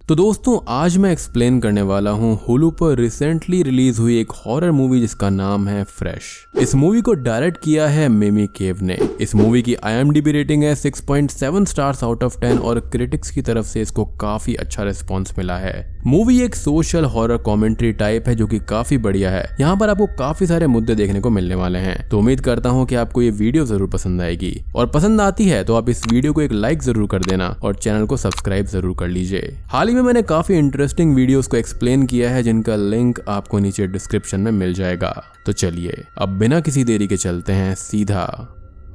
तो दोस्तों आज मैं एक्सप्लेन करने वाला हूँ हुलू पर रिसेंटली रिलीज हुई एक हॉरर मूवी जिसका नाम है फ्रेश। इस मूवी को डायरेक्ट किया है मिमी केव ने। इस मूवी की IMDb रेटिंग है 6.7 स्टार्स आउट ऑफ 10 और क्रिटिक्स की तरफ से इसको काफी अच्छा रिस्पॉन्स मिला है। मूवी एक सोशल हॉरर कॉमेंट्री टाइप है जो कि काफी बढ़िया है। यहाँ पर आपको काफी सारे मुद्दे देखने को मिलने वाले हैं, तो उम्मीद करता हूँ कि आपको ये वीडियो जरूर पसंद आएगी और पसंद आती है तो आप इस वीडियो को एक लाइक जरूर कर देना और चैनल को सब्सक्राइब जरूर कर लीजिए। हाल ही में मैंने काफी इंटरेस्टिंग वीडियोस को एक्सप्लेन किया है जिनका लिंक आपको नीचे डिस्क्रिप्शन में मिल जाएगा। तो चलिए अब बिना किसी देरी के चलते हैं सीधा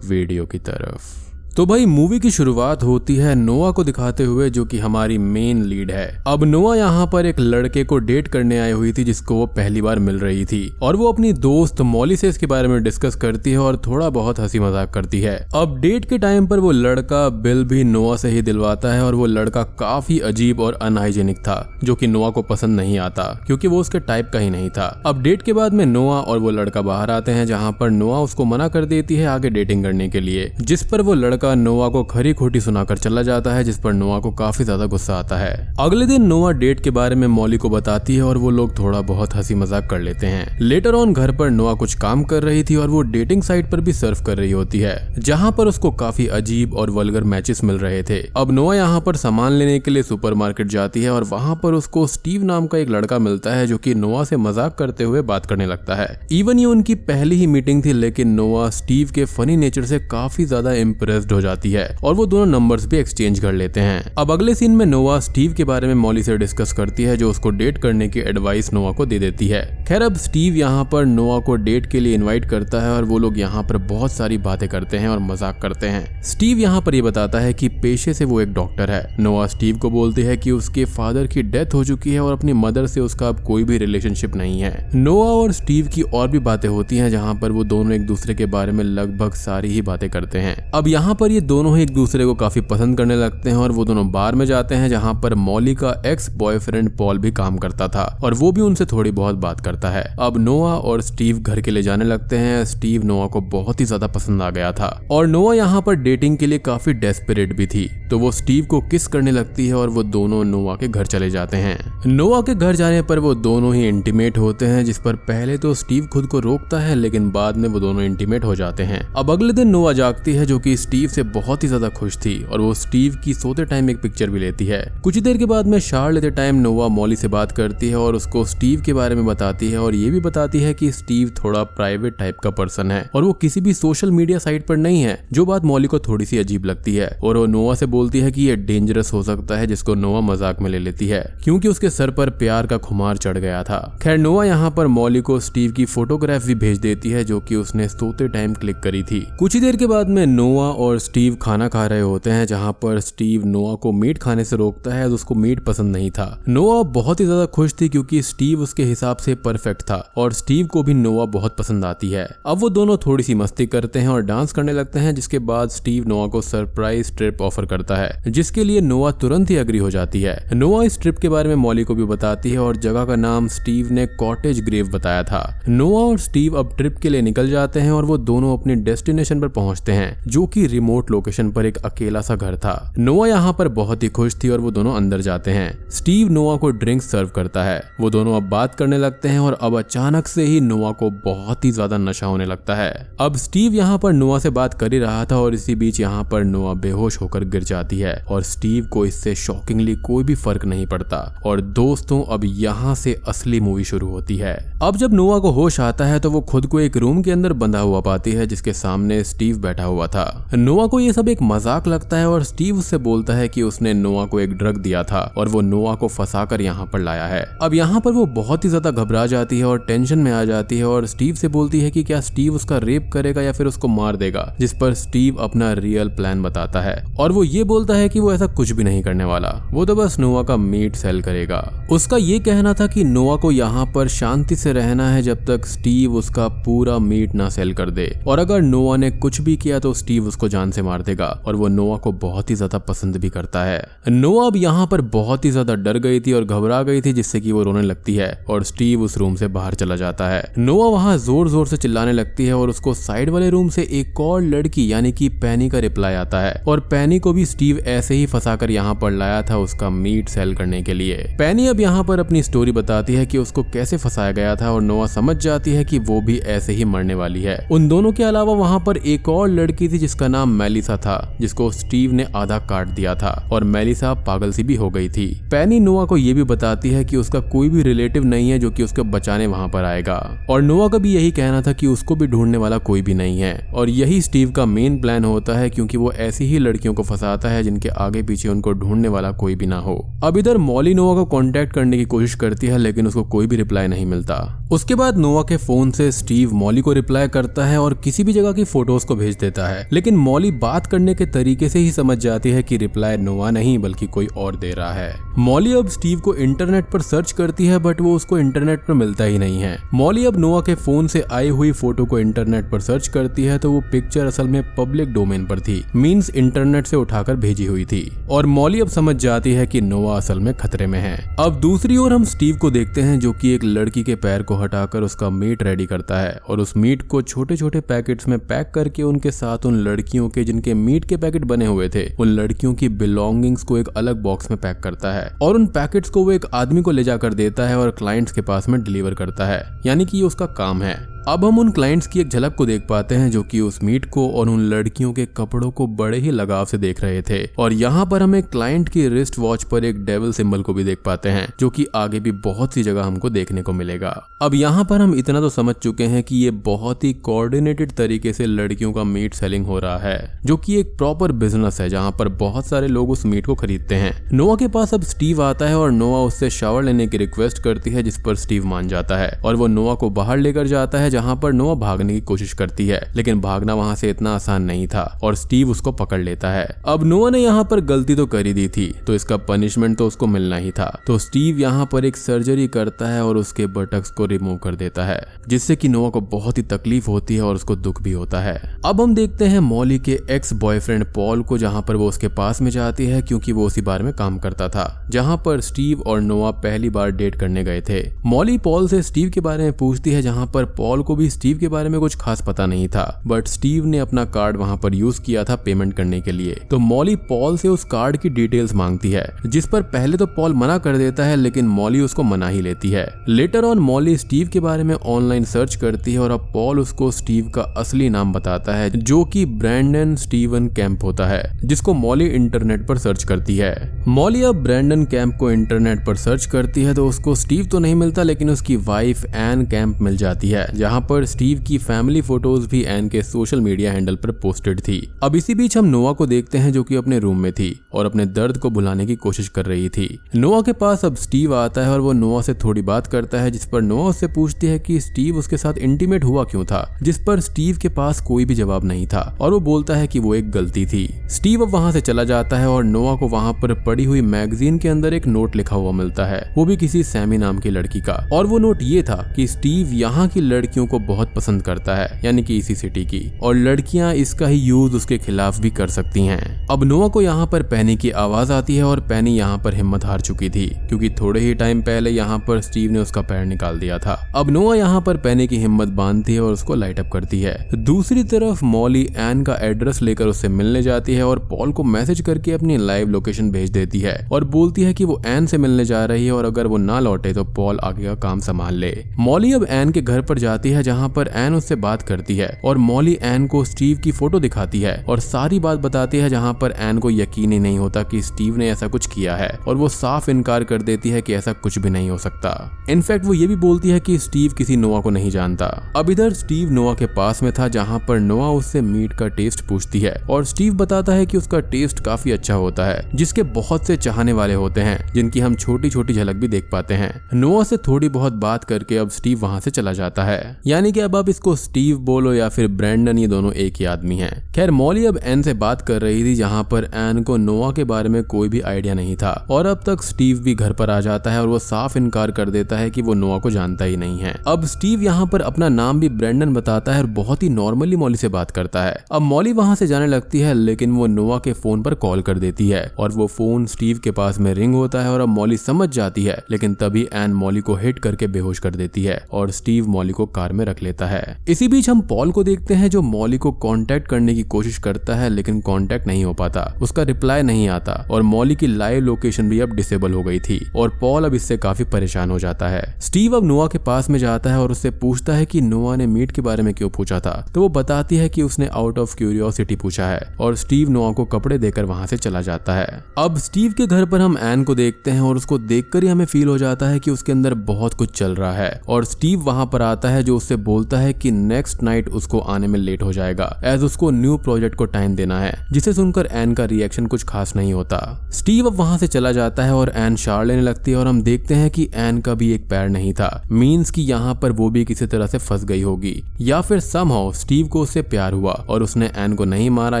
वीडियो की तरफ। तो भाई मूवी की शुरुआत होती है नोआ को दिखाते हुए जो कि हमारी मेन लीड है। अब नोआ यहाँ पर एक लड़के को डेट करने आई हुई थी जिसको वो पहली बार मिल रही थी और वो अपनी दोस्त मॉली से इसके बारे में डिस्कस करती है और थोड़ा बहुत हंसी मजाक करती है। अब डेट के टाइम पर वो लड़का बिल भी नोआ से ही दिलवाता है और वो लड़का काफी अजीब और अनहाइजेनिक था जो कि नोआ को पसंद नहीं आता क्योंकि वो उसके टाइप का ही नहीं था। अब डेट के बाद में नोआ और वो लड़का बाहर आते हैं जहाँ पर नोआ उसको मना कर देती है आगे डेटिंग करने के लिए, जिस पर वो लड़का नोआ को खरी खोटी सुनाकर चला जाता है, जिस पर नोआ को काफी ज्यादा गुस्सा आता है। अगले दिन नोआ डेट के बारे में मॉली को बताती है और वो लोग थोड़ा बहुत हंसी मजाक कर लेते हैं। लेटर ऑन घर पर नोआ कुछ काम कर रही थी और वो डेटिंग साइट पर भी सर्फ कर रही होती है जहाँ पर उसको काफी अजीब और वल्गर मैचेस मिल रहे थे। अब नोआ यहाँ पर सामान लेने के लिए सुपरमार्केट जाती है और वहाँ पर उसको स्टीव नाम का एक लड़का मिलता है जो कि नोआ से मजाक करते हुए बात करने लगता है। इवन ये उनकी पहली ही मीटिंग थी लेकिन नोआ स्टीव के फनी नेचर से काफी ज्यादा इम्प्रेस्ड हो जाती है और वो दोनों नंबर्स भी एक्सचेंज कर लेते हैं। अब अगले सीन में नोआ स्टीव के बारे में मॉली से डिस्कस करती है जो उसको डेट करने की एडवाइस नोआ को दे देती है। खैर अब स्टीव यहाँ पर नोआ को डेट के लिए इनवाइट करता है और वो लोग यहाँ पर बहुत सारी बातें करते हैं और मजाक करते हैं। स्टीव यहाँ पर ये बताता है कि पेशे से वो एक डॉक्टर है। नोआ स्टीव को बोलती है कि उसके फादर की डेथ हो चुकी है और अपनी मदर से उसका अब कोई भी रिलेशनशिप नहीं है। नोआ और स्टीव की और भी बातें होती हैं जहाँ पर वो दोनों एक दूसरे के बारे में लगभग सारी ही बातें करते हैं। अब यहाँ पर ये दोनों ही एक दूसरे को काफी पसंद करने लगते हैं और वो दोनों बार में जाते हैं जहाँ पर मॉली का एक्स बॉयफ्रेंड पॉल भी काम करता था और वो भी उनसे थोड़ी बहुत बात करता है। अब नोआ और स्टीव घर के लिए जाने लगते हैं। स्टीव नोआ को बहुत ही ज्यादा पसंद आ गया था और नोआ यहाँ पर डेटिंग के लिए काफी डेस्परेट भी थी, तो वो स्टीव को किस करने लगती है और वो दोनों नोआ के घर चले जाते हैं। नोआ के घर जाने पर वो दोनों ही इंटीमेट होते हैं, जिस पर पहले तो स्टीव खुद को रोकता है लेकिन बाद में वो दोनों इंटीमेट हो जाते हैं। अब अगले दिन नोआ जागती है जो कि स्टीव से बहुत ही ज्यादा खुश थी और वो स्टीव की सोते टाइम एक पिक्चर भी लेती है। कुछ देर के बाद में शावर लेते टाइम नोआ मॉली से बात करती है और उसको स्टीव के बारे में बताती है और ये भी बताती है कि स्टीव थोड़ा प्राइवेट टाइप का पर्सन है और वो किसी भी सोशल मीडिया साइट पर नहीं है, जो बात मॉली को थोड़ी सी अजीब लगती है और वो नोआ से बोलती है कि ये डेंजरस हो सकता है, जिसको नोआ मजाक में ले लेती है क्योंकि उसके सर पर प्यार का खुमार चढ़ गया था। खैर नोआ यहाँ पर मॉली को स्टीव की फोटोग्राफ भी भेज देती है जो कि उसने सोते टाइम क्लिक करी थी। कुछ ही देर के बाद में नोआ और स्टीव खाना खा रहे होते हैं जहाँ पर स्टीव नोआ को मीट खाने से रोकता है, उसको मीट पसंद नहीं था। नोआ बहुत ही ज्यादा खुश थी क्योंकि स्टीव उसके हिसाब से परफेक्ट था और स्टीव को भी नोआ बहुत पसंद आती है। अब वो दोनों थोड़ी सी मस्ती करते हैं और डांस करने लगते हैं, जिसके बाद स्टीव नोआ को सरप्राइज ट्रिप ऑफर करता है जिसके लिए नोआ तुरंत ही एग्री हो जाती है। नोआ इस ट्रिप के बारे में मॉली को भी बताती है और जगह का नाम स्टीव ने कॉटेज ग्रेव बताया था। नोआ और स्टीव अब ट्रिप के लिए निकल जाते हैं और वो दोनों अपनी डेस्टिनेशन पर पहुंचते हैं जो कि रिमोट लोकेशन पर एक अकेला सा घर था। नोआ यहाँ पर बहुत ही खुश थी और वो दोनों अंदर जाते हैं। स्टीव नोआ को ड्रिंक्स सर्व करता है। वो दोनों अब बात करने लगते हैं और अब अचानक से ही नोआ को बहुत ही ज्यादा नशा होने लगता है। अब स्टीव यहाँ पर नोआ से बात कर ही रहा था और इसी बीच यहाँ पर नोआ बेहोश होकर गिर जाती है और स्टीव को इससे शॉकिंगली कोई भी फर्क नहीं पड़ता। और दोस्तों अब यहाँ से असली मूवी शुरू होती है। अब जब नोआ को होश आता है तो वो खुद को एक रूम के अंदर बंधा हुआ पाती है जिसके सामने स्टीव बैठा हुआ था। नोआ को ये सब एक मजाक लगता है और स्टीव उससे बोलता है कि उसने नोआ को एक ड्रग दिया था और वो नोआ को फंसाकर यहाँ पर लाया है। अब यहाँ पर वो बहुत ही ज्यादा घबरा जाती है और टेंशन में आ जाती है और स्टीव से बोलती है कि क्या स्टीव उसका रेप करेगा या फिर उसको मार देगा, जिस पर स्टीव अपना रियल प्लान बताता है और वो ये बोलता है कि वो ऐसा कुछ भी नहीं करने वाला, वो तो बस नोआ का मीट सेल करेगा। उसका ये कहना था कि नोआ को यहाँ पर शांति से रहना है जब तक स्टीव उसका पूरा मीट ना सेल कर दे और अगर नोआ ने कुछ भी किया तो स्टीव उसको जान जान से मार देगा और वो नोआ को बहुत ही ज्यादा पसंद भी करता है। नोआ अब यहाँ पर बहुत ही ज्यादा डर गई थी और घबरा गई थी, जिससे कि वो रोने लगती है और स्टीव उस रूम से बाहर चला जाता है। नोआ वहाँ जोर जोर से चिल्लाने लगती है और उसको साइड वाले रूम से एक और लड़की यानी कि पैनी का रिप्लाई आता है और पैनी को भी स्टीव ऐसे ही फंसाकर यहाँ पर लाया था उसका मीट सेल करने के लिए। पैनी अब यहाँ पर अपनी स्टोरी बताती है कि उसको कैसे फंसाया गया था और नोआ समझ जाती है कि वो भी ऐसे ही मरने वाली है। उन दोनों के अलावा वहाँ पर एक और लड़की थी जिसका नाम मेलिसा था, जिसको स्टीव ने आधा काट दिया था और मेलिसा पागल सी भी हो गई थी। पैनी नोआ को ये भी बताती है कि उसका कोई भी रिलेटिव नहीं है जो कि उसको बचाने वहाँ पर आएगा और नोआ का भी यही कहना था कि उसको भी ढूंढने वाला कोई भी नहीं है और यही स्टीव का मेन प्लान होता है, क्योंकि वो ऐसी ही लड़कियों को फंसाता है जिनके आगे पीछे उनको ढूंढने वाला कोई भी ना हो। अब इधर मॉली नोआ को कांटेक्ट करने की कोशिश करती है लेकिन उसको कोई भी रिप्लाई नहीं मिलता। उसके बाद नोआ के फोन से स्टीव मॉली को रिप्लाई करता है और किसी भी जगह की फोटोज को भेज देता है, लेकिन मॉली बात करने के तरीके से ही समझ जाती है कि रिप्लाई नोआ नहीं बल्कि कोई और दे रहा है। मॉली अब स्टीव को इंटरनेट पर सर्च करती है बट वो उसको इंटरनेट पर मिलता ही नहीं है। मॉली अब नोआ के फोन से आई हुई फोटो को इंटरनेट पर सर्च करती है तो वो पिक्चर असल में पब्लिक डोमेन पर थी, मींस इंटरनेट से उठाकर भेजी हुई थी और मॉली अब समझ जाती है कि नोआ असल में खतरे में है। अब दूसरी ओर हम स्टीव को देखते हैं जो कि एक लड़की के पैर को हटाकर उसका मीट रेडी करता है और उस मीट को छोटे छोटे पैकेट्स में पैक करके उनके साथ उन लड़कियों के जिनके मीट के पैकेट बने हुए थे उन लड़कियों की बिलोंगिंग्स को एक अलग बॉक्स में पैक करता है और उन पैकेट्स को वो एक आदमी को ले जाकर देता है और क्लाइंट्स के पास में डिलीवर करता है, यानी कि ये उसका काम है। अब हम उन क्लाइंट्स की एक झलक को देख पाते हैं जो कि उस मीट को और उन लड़कियों के कपड़ों को बड़े ही लगाव से देख रहे थे और यहाँ पर हम एक क्लाइंट की रिस्ट वॉच पर एक डेविल सिंबल को भी देख पाते हैं जो कि आगे भी बहुत सी जगह हमको देखने को मिलेगा। अब यहाँ पर हम इतना तो समझ चुके हैं कि ये बहुत ही कोऑर्डिनेटेड तरीके से लड़कियों का मीट सेलिंग हो रहा है, जो कि एक प्रॉपर बिजनेस है जहाँ पर बहुत सारे लोग उस मीट को खरीदते हैं। नोआ के पास अब स्टीव आता है और नोआ उससे शावर लेने की रिक्वेस्ट करती है, जिस पर स्टीव मान जाता है और वो नोआ को बाहर लेकर जाता है जहाँ पर नोआ भागने की कोशिश करती है, लेकिन भागना वहाँ से इतना आसान नहीं था और स्टीव उसको पकड़ लेता है। अब नोआ ने यहाँ पर गलती तो कर ही दी थी तो इसका पनिशमेंट तो उसको मिलना ही था, तो स्टीव यहाँ पर एक सर्जरी करता है और उसके बटक्स को रिमूव कर देता है, जिससे कि नोआ को बहुत ही तकलीफ होती है और उसको दुख भी होता है। अब हम देखते हैं मॉली के एक्स बॉयफ्रेंड पॉल को, जहाँ पर वो उसके पास में जाती है क्योंकि वो उसी बार में काम करता था जहाँ पर स्टीव और नोआ पहली बार डेट करने गए थे। मॉली पॉल से स्टीव के बारे में पूछती है, जहाँ पर पॉल को भी स्टीव के बारे में कुछ खास पता नहीं था, बट स्टीव ने अपना कार्ड वहाँ पर यूज किया था पेमेंट करने के लिए। तो मॉली पॉल से उस कार्ड की डिटेल्स मांगती है, जिस पर पहले तो पॉल मना कर देता है लेकिन मॉली उसको मना ही लेती है। लेटर ऑन मॉली स्टीव के बारे में ऑनलाइन सर्च करती है और अब पॉल उसको स्टीव का असली नाम बताता है जो कि ब्रैंडन स्टीवन कैंप होता है, जिसको मॉली इंटरनेट पर सर्च करती है। मॉली अब ब्रैंडन कैंप को इंटरनेट पर सर्च करती है तो उसको स्टीव तो नहीं मिलता लेकिन उसकी वाइफ एन कैंप मिल जाती है, जहाँ पर स्टीव की फैमिली फोटोज भी एन के सोशल मीडिया हैंडल पर पोस्टेड थी। अब इसी बीच हम नोआ को देखते हैं जो कि अपने रूम में थी और अपने दर्द को भुलाने की कोशिश कर रही थी। नोआ के पास अब स्टीव आता है और वो नोआ से थोड़ी बात करता है, जिस पर नोआ उससे पूछती है कि स्टीव उसके साथ इंटीमेट हुआ क्यों था, जिस पर स्टीव के पास कोई भी जवाब नहीं था और वो बोलता है कि वो एक गलती थी। स्टीव अब वहां से चला जाता है और नोआ को वहां पर पड़ी हुई मैगजीन के अंदर एक नोट लिखा हुआ मिलता है, वो भी किसी सैमी नाम की लड़की का, और वो नोट ये था कि स्टीव यहाँ की लड़कियों को बहुत पसंद करता है, यानी कि इसी सिटी की, और लड़कियां इसका ही यूज उसके खिलाफ भी कर सकती हैं। अब नोआ को यहाँ पर पैनी की आवाज आती है और पैनी यहाँ पर हिम्मत हार चुकी थी क्योंकि थोड़े ही टाइम पहले यहाँ पर स्टीव ने उसका पैर निकाल दिया था। अब नोआ यहाँ पर पैनी की हिम्मत बांधती है और उसको लाइट अप करती है। दूसरी तरफ मॉली एन का एड्रेस लेकर उससे मिलने जाती है और पॉल को मैसेज करके अपनी लाइव लोकेशन भेज देती है और बोलती है कि वो एन से मिलने जा रही है और अगर वो ना लौटे तो पॉल आगे का काम संभाल ले। मॉली अब एन के घर पर जाती है जहाँ पर एन उससे बात करती है और मॉली एन को स्टीव की फोटो दिखाती है और सारी बात बताती है, जहाँ पर एन को यकीन ही नहीं होता कि स्टीव ने ऐसा कुछ किया है और वो साफ इनकार कर देती है कि ऐसा कुछ भी नहीं हो सकता। इनफैक्ट वो ये भी बोलती है कि स्टीव किसी नोआ को नहीं जानता। अब इधर स्टीव नोआ के पास में था जहाँ पर नोआ उससे मीट का टेस्ट पूछती है और स्टीव बताता है कि उसका टेस्ट काफी अच्छा होता है, जिसके बहुत से चाहने वाले होते हैं जिनकी हम छोटी छोटी झलक भी देख पाते हैं। नोआ से थोड़ी बहुत बात करके अब स्टीव वहाँ से चला जाता है। यानी कि अब आप इसको स्टीव बोलो या फिर ब्रैंडन, ये दोनों एक ही आदमी हैं। खैर मॉली अब एन से बात कर रही थी जहाँ पर एन को नोआ के बारे में कोई भी आइडिया नहीं था और अब तक स्टीव भी घर पर आ जाता है और वो साफ इनकार कर देता है कि वो नोआ को जानता ही नहीं है। अब स्टीव यहाँ पर अपना नाम भी ब्रैंडन बताता है और बहुत ही नॉर्मली मॉली से बात करता है। अब मॉली वहां से जाने लगती है लेकिन वो नोआ के फोन पर कॉल कर देती है और वो फोन स्टीव के पास में रिंग होता है और अब मॉली समझ जाती है, लेकिन तभी एन मॉली को हिट करके बेहोश कर देती है और स्टीव मॉली को कार में रख लेता है। इसी बीच हम पॉल को देखते हैं जो मॉली को कांटेक्ट करने की कोशिश करता है लेकिन कांटेक्ट नहीं हो पाता, उसका रिप्लाई नहीं आता और मॉली की लाइव लोकेशन भी अब डिसेबल हो गई थी और पॉल अब इससे काफी परेशान हो जाता है। स्टीव अब नोआ के पास में जाता है और उससे पूछता है कि नोआ ने मीट के बारे में क्यों पूछा था, तो वो बताती है कि उसने आउट ऑफ क्यूरियोसिटी पूछा है और स्टीव नोआ को कपड़े देकर वहां से चला जाता है। अब स्टीव के घर पर हम एन को देखते हैं और उसको देखकर ही हमें फील हो जाता है कि उसके अंदर बहुत कुछ चल रहा है और स्टीव वहां पर आता है जो उससे बोलता है कि नेक्स्ट नाइट उसको आने में लेट हो जाएगा एज उसको न्यू प्रोजेक्ट को टाइम देना है, जिसे सुनकर एन का रिएक्शन कुछ खास नहीं होता। स्टीव अब वहां से चला जाता है और एन शावर लेने लगती है और हम देखते हैं कि एन का भी एक पैर नहीं था, मींस कि यहाँ पर वो भी किसी तरह से फंस गई होगी या फिर समहाउ स्टीव को उससे प्यार हुआ और उसने एन को नहीं मारा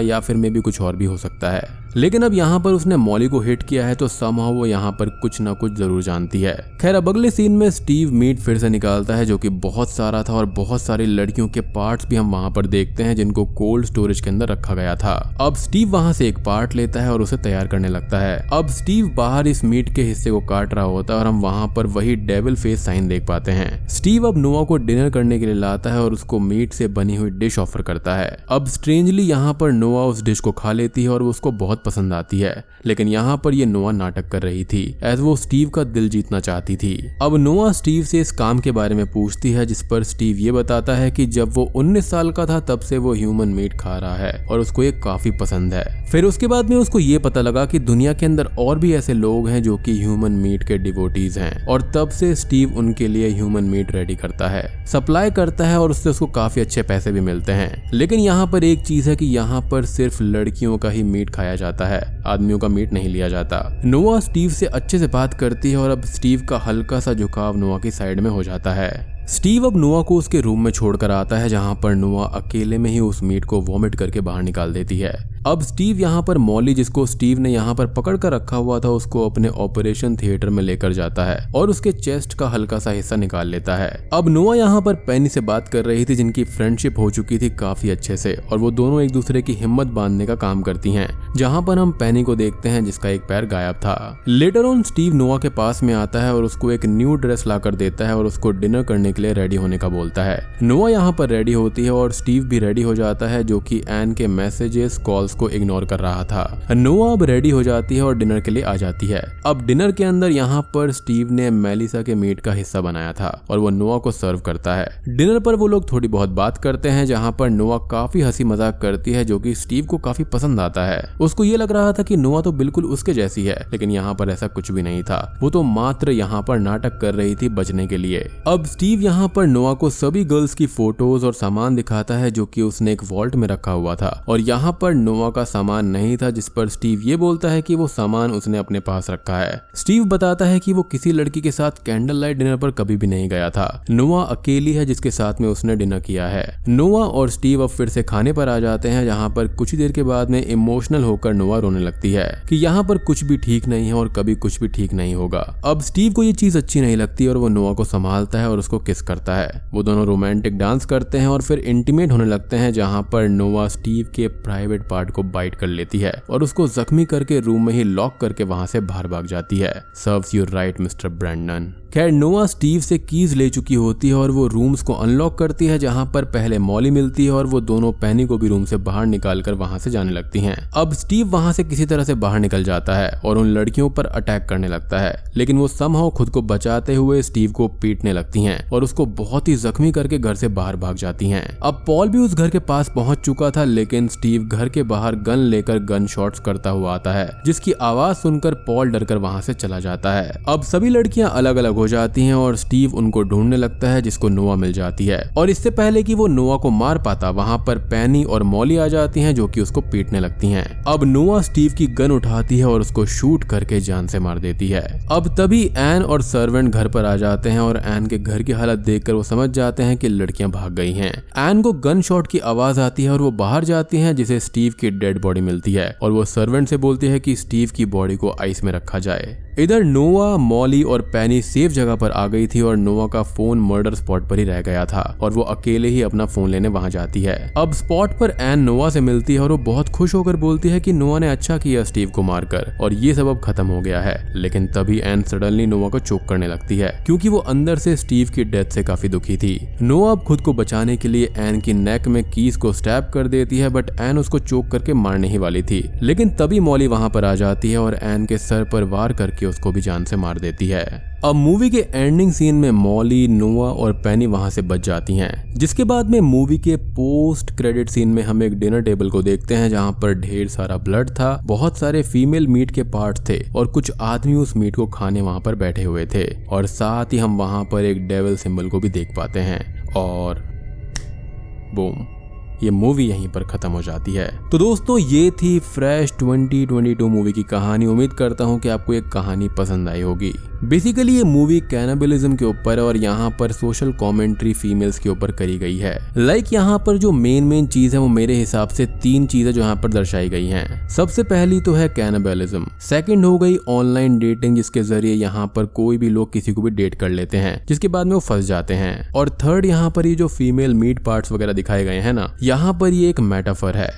या फिर मे भी कुछ और भी हो सकता है। लेकिन अब यहाँ पर उसने मॉली को हिट किया है तो समहाउ वो यहाँ पर कुछ ना कुछ जरूर जानती है। खैर अब अगले सीन में स्टीव मीट फिर से निकालता है जो कि बहुत सारा था और बहुत सारी लड़कियों के पार्ट्स भी हम वहाँ पर देखते हैं जिनको कोल्ड स्टोरेज के अंदर रखा गया था। अब स्टीव वहाँ से एक पार्ट लेता है और उसे तैयार करने लगता है। अब स्टीव बाहर इस मीट के हिस्से को काट रहा होता है और हम वहाँ पर वही डेविल फेस साइन देख पाते हैं। स्टीव अब नोआ को डिनर करने के लिए लाता है और उसको मीट से बनी हुई डिश ऑफर करता है। अब स्ट्रेंजली यहाँ पर नोआ उस डिश को खा लेती है और उसको बहुत पसंद आती है, लेकिन यहाँ पर ये नोआ नाटक कर रही थी एज वो स्टीव का दिल जीतना चाहती थी। अब नोआ स्टीव से इस काम के बारे में पूछती है जिस पर स्टीव ये बताता है कि जब वो 19 साल का था तब से वो ह्यूमन मीट खा रहा है और उसको ये काफी पसंद है। फिर उसके बाद में उसको ये पता लगा कि दुनिया के अंदर और भी ऐसे लोग हैं जो कि ह्यूमन मीट के डिवोटीज हैं और तब से स्टीव उनके लिए ह्यूमन मीट रेडी करता है, सप्लाई करता है और उससे उसको काफी अच्छे पैसे भी मिलते हैं। लेकिन यहाँ पर एक चीज है कि यहाँ पर सिर्फ लड़कियों का ही मीट खाया जाता है, आदमियों का मीट नहीं लिया जाता। नोआ स्टीव से अच्छे से बात करती है और अब स्टीव का हल्का सा झुकाव नोआ की साइड में हो जाता है। स्टीव अब नोआ को उसके रूम में छोड़कर आता है जहां पर नोआ अकेले में ही उस मीट को वॉमिट करके बाहर निकाल देती है। अब स्टीव यहाँ पर मॉली जिसको स्टीव ने यहाँ पर पकड़ कर रखा हुआ था उसको अपने ऑपरेशन थिएटर में लेकर जाता है और उसके चेस्ट का हल्का सा हिस्सा निकाल लेता है। अब नोआ यहाँ पर पेनी से बात कर रही थी जिनकी फ्रेंडशिप हो चुकी थी काफी अच्छे से और वो दोनों एक दूसरे की हिम्मत बांधने का काम करती हैं, जहाँ पर हम पेनी को देखते हैं जिसका एक पैर गायब था। लेटर ऑन स्टीव नोआ के पास में आता है और उसको एक न्यू ड्रेस ला कर देता है और उसको डिनर करने के लिए रेडी होने का बोलता है। नोआ यहाँ पर रेडी होती है और स्टीव भी रेडी हो जाता है जो कि एन के मैसेजेस कॉल्स को इग्नोर कर रहा था। नोआ अब रेडी हो जाती है और डिनर के लिए आ जाती है। अब डिनर के अंदर यहाँ पर स्टीव ने मेलिसा के मीट का हिस्सा बनाया था और वो नोआ को सर्व करता है। डिनर पर वो लोग थोड़ी बहुत बात करते हैं जहाँ पर नोआ काफी हंसी मजाक करती है जो कि स्टीव को काफी पसंद आता है। उसको ये लग रहा था कि नोआ तो बिल्कुल उसके जैसी है, लेकिन यहाँ पर ऐसा कुछ भी नहीं था, वो तो मात्र यहाँ पर नाटक कर रही थी बचने के लिए। अब स्टीव यहाँ पर नोआ को सभी गर्ल्स की फोटोज और सामान दिखाता है जो कि उसने एक वॉल्ट में रखा हुआ था और यहाँ पर नोआ का सामान नहीं था, जिस पर स्टीव ये बोलता है कि वो सामान उसने अपने पास रखा है। स्टीव बताता है कि वो किसी लड़की के साथ कैंडल लाइट डिनर पर कभी भी नहीं गया था, नोआ अकेली है जिसके साथ में उसने डिनर किया है। नोआ और स्टीव अब फिर से खाने पर आ जाते हैं जहाँ पर कुछ देर के बाद में इमोशनल होकर नोआ रोने लगती है कि यहाँ पर कुछ भी ठीक नहीं है और कभी कुछ भी ठीक नहीं होगा। अब स्टीव को ये चीज अच्छी नहीं लगती और वो नोआ को संभालता है और उसको किस करता है। वो दोनों रोमांटिक डांस करते हैं और फिर इंटीमेट होने लगते हैं जहाँ पर नोआ स्टीव के प्राइवेट पार्ट को बाइट कर लेती है और उसको जख्मी करके रूम में ही लॉक करके वहां से बाहर भाग जाती है। Serves you right mister Brandon. खैर नोआ स्टीव से कीज ले चुकी होती है और वो रूम्स को अनलॉक करती है जहां पर पहले मॉली मिलती है और वो दोनों पेनी को भी रूम से बाहर निकालकर वहां से जाने लगती हैं। अब स्टीव वहां से किसी तरह से बाहर निकल जाता है और उन लड़कियों पर अटैक करने लगता है, लेकिन वो समहाउ खुद को बचाते हुए स्टीव को पीटने लगती हैं और उसको बहुत ही जख्मी करके घर से बाहर भाग जाती हैं। अब पॉल भी उस घर के पास पहुंच चुका था, लेकिन स्टीव घर के बाहर बाहर गन लेकर गन शॉट्स करता हुआ आता है, जिसकी आवाज सुनकर पॉल डरकर वहां से चला जाता है। अब सभी लड़कियां अलग अलग हो जाती हैं और स्टीव उनको ढूंढने लगता है, जिसको नोआ मिल जाती है। और इससे पहले कि वो नोआ को मार पाता, वहां पर पेनी और मॉली आ जाती हैं, जो कि उसको पीटने लगती हैं। अब नोआ स्टीव की गन उठाती है और उसको शूट करके जान से मार देती है। अब तभी एन और सर्वेंट घर पर आ जाते हैं और एन के घर की हालत देखकर वो समझ जाते हैं कि लड़कियां भाग गई हैं। एन को गन शॉट की आवाज आती है और वो बाहर जाती हैं, जिसे स्टीव की डेड बॉडी मिलती है और वो सर्वेंट से बोलती है कि स्टीव की बॉडी को आइस में रखा जाए। इधर नोआ, मॉली और पेनी सेफ जगह पर आ गई थी और नोआ का फोन मर्डर स्पॉट पर ही रह गया था और वो अकेले ही अपना फोन लेने वहां जाती है। अब स्पॉट पर एन नोआ से मिलती है और वो बहुत खुश होकर बोलती है कि नोआ ने अच्छा किया स्टीव को मारकर और ये सब अब खत्म हो गया है। लेकिन तभी एन सडनली नोआ को चोक करने लगती है, क्योंकि वो अंदर से स्टीव की डेथ से काफी दुखी थी। नोआ अब खुद को बचाने के लिए एन की नेक में कीज को स्टैब कर देती है, बट एन उसको चोक करके मारने ही वाली थी। लेकिन तभी मॉली वहां पर आ जाती है और एन के सर पर वार करके उसको भी जान से मार देती है। अब मूवी के एंडिंग सीन में मॉली, नोआ और पेनी वहां से बच जाती हैं, जिसके बाद में मूवी के पोस्ट क्रेडिट सीन में हम एक डिनर टेबल को देखते हैं, जहां पर ढेर सारा ब्लड था, बहुत सारे फीमेल मीट के पार्ट थे और कुछ आदमी उस मीट को खाने वहां पर बैठे हुए थे। और साथ ही हम वहां पर एक डेविल सिंबल को भी देख पाते हैं और बूम, ये मूवी यहीं पर खत्म हो जाती है। तो दोस्तों, ये थी फ्रेश 2022 मूवी की कहानी। उम्मीद करता हूँ कि आपको ये कहानी पसंद आई होगी। बेसिकली ये मूवी कैनिबलिज्म के ऊपर और यहाँ पर सोशल कमेंट्री फीमेल्स के ऊपर करी गई है। यहाँ पर जो मेन चीज है वो मेरे हिसाब से 3 चीजें जो यहाँ पर दर्शाई गई हैं। सबसे पहली तो है कैनिबलिज्म, सेकंड हो गई ऑनलाइन डेटिंग, जिसके जरिए यहाँ पर कोई भी लोग किसी को भी डेट कर लेते हैं, जिसके बाद में वो फंस जाते हैं। और थर्ड, यहाँ पर ये जो फीमेल मीट पार्ट्स वगैरह दिखाए गए हैं ना, यहाँ पर ये एक मेटाफर है।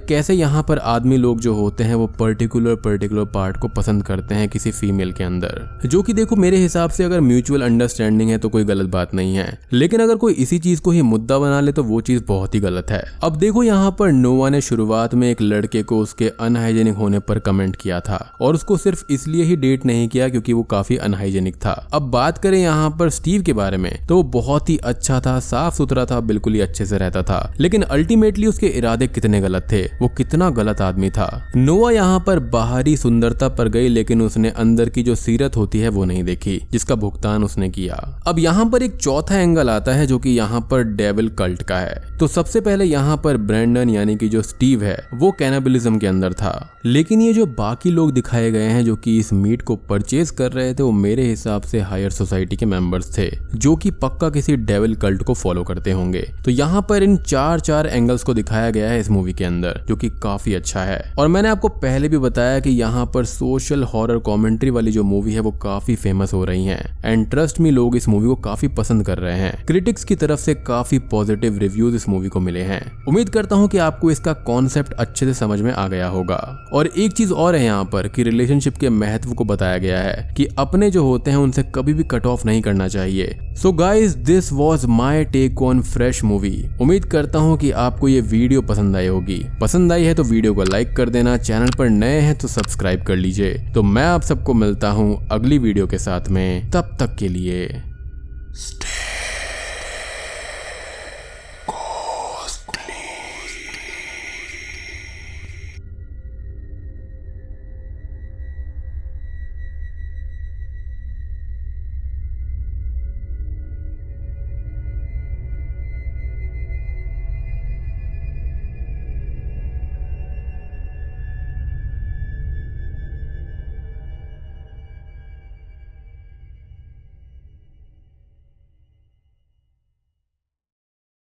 कैसे यहाँ पर आदमी लोग जो होते हैं वो पर्टिकुलर पार्ट को पसंद करते हैं किसी फीमेल के अंदर, जो कि देखो मेरे हिसाब से अगर म्यूचुअल अंडरस्टैंडिंग है तो कोई गलत बात नहीं है, लेकिन अगर कोई इसी चीज को ही मुद्दा बना ले तो वो चीज बहुत ही गलत है। अब देखो यहाँ पर नोआ ने शुरुआत में एक लड़के को उसके अनहाइजेनिक होने पर कमेंट किया था और उसको सिर्फ इसलिए ही डेट नहीं किया क्योंकि वो काफी अनहाइजेनिक था। अब बात करें यहाँ पर स्टीव के बारे में, तो वो बहुत ही अच्छा था, साफ सुथरा था, बिल्कुल ही अच्छे से रहता था, लेकिन अल्टीमेटली उसके इरादे कितने गलत थे, वो कितना गलत आदमी था। नोआ यहाँ पर बाहरी सुंदरता पर गई, लेकिन उसने अंदर की जो सीरत होती है वो नहीं देखी, जिसका भुगतान उसने किया। अब यहाँ पर एक चौथा एंगल आता है जो कि यहाँ पर डेविल कल्ट का है। तो सबसे पहले यहाँ पर ब्रेंडन यानी कि जो स्टीव है वो कैनिबलिज्म के अंदर था, लेकिन ये जो बाकी लोग दिखाए गए हैं जो कि इस मीट को परचेज कर रहे थे, वो मेरे हिसाब से हायर सोसाइटी के मेंबर्स थे, जो कि पक्का किसी डेविल कल्ट को फॉलो करते होंगे। तो यहाँ पर इन चार एंगल्स को दिखाया गया है इस मूवी के अंदर, जो कि काफी अच्छा है। और मैंने आपको पहले भी बताया कि यहाँ पर सोशल हॉरर कॉमेंट्री वाली जो मूवी है वो काफी फेमस हो रही हैं, एंड ट्रस्ट मी, लोग इस मूवी को काफी पसंद कर रहे हैं। क्रिटिक्स की तरफ से काफी पॉजिटिव रिव्यूज इस मूवी को मिले हैं। उम्मीद करता हूँ कि आपको इसका कॉन्सेप्ट अच्छे से समझ में आ गया होगा। और एक चीज और है यहाँ पर कि रिलेशनशिप के महत्व को बताया गया है कि अपने जो होते हैं उनसे कभी भी कट ऑफ नहीं करना चाहिए। So guys, this was my take on fresh movie. उम्मीद करता हूँ कि आपको ये वीडियो पसंद आई होगी। पसंद आई है तो वीडियो को लाइक कर देना, चैनल पर नए हैं तो सब्सक्राइब कर लीजिए। तो मैं आप सबको मिलता हूँ अगली वीडियो के साथ में, तब तक के लिए